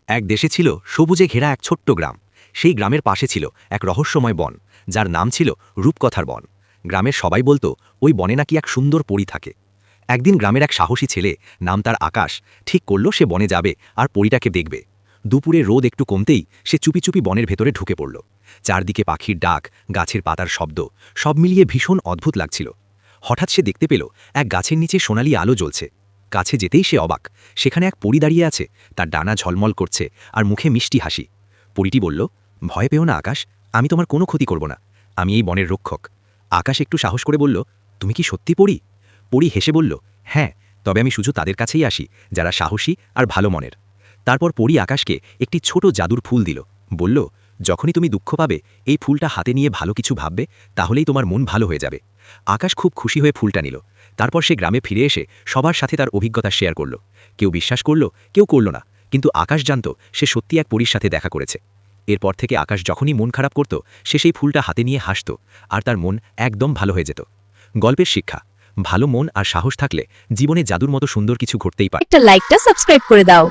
এক দেশে ছিল সবুজে ঘেরা এক ছোট্ট গ্রাম। সেই গ্রামের পাশে ছিল এক রহস্যময় বন, যার নাম ছিল রূপকথার বন। গ্রামের সবাই বলতো ওই বনে নাকি এক সুন্দর পরী থাকে। একদিন গ্রামের এক সাহসী ছেলে, নাম তার আকাশ, ঠিক করল সে বনে যাবে আর পরীটাকে দেখবে। দুপুরে রোদ একটু কমতেই সে চুপি চুপি বনের ভেতরে ঢুকে পড়ল। চারদিকে পাখির ডাক, গাছের পাতার শব্দ, সব মিলিয়ে ভীষণ অদ্ভুত লাগছিল। হঠাৎ সে দেখতে পেল এক গাছের নিচে সোনালি আলো জ্বলছে। কাছে যেতেই সে অবাক, সেখানে এক পরী দাঁড়িয়ে আছে, তার ডানা ঝলমল করছে আর মুখে মিষ্টি হাসি। পরীটি বলল, ভয় পেও না আকাশ, আমি তোমার কোনো ক্ষতি করব না, আমি এই বনের রক্ষক। আকাশ একটু সাহস করে বলল, তুমি কি সত্যি পরী? পরী হেসে বলল, হ্যাঁ, তবে আমি শুধু তাদের কাছেই আসি যারা সাহসী আর ভালো মনের। তারপর পরী আকাশকে একটি ছোট জাদুর ফুল দিল, বলল, যখনই তুমি দুঃখ পাবে এই ফুলটা হাতে নিয়ে ভালো কিছু ভাববে, তাহলেই তোমার মন ভালো হয়ে যাবে। আকাশ খুব খুশি হয়ে ফুলটা নিল। তারপর সে গ্রামে ফিরে এসে সবার সাথে তার অভিজ্ঞতা শেয়ার করল। কেউ বিশ্বাস করল, কেউ করল না, কিন্তু আকাশ জানত সে সত্যি এক পরীর সাথে দেখা করেছে। এরপর থেকে আকাশ যখনই মন খারাপ করত, সে সেই ফুলটা হাতে নিয়ে হাসত, আর তার মন একদম ভালো হয়ে যেত। গল্পের শিক্ষা: ভালো মন আর সাহস থাকলে জীবনে জাদুর মতো সুন্দর কিছু ঘটতেই পারে। একটা লাইকটা সাবস্ক্রাইব করে দাও।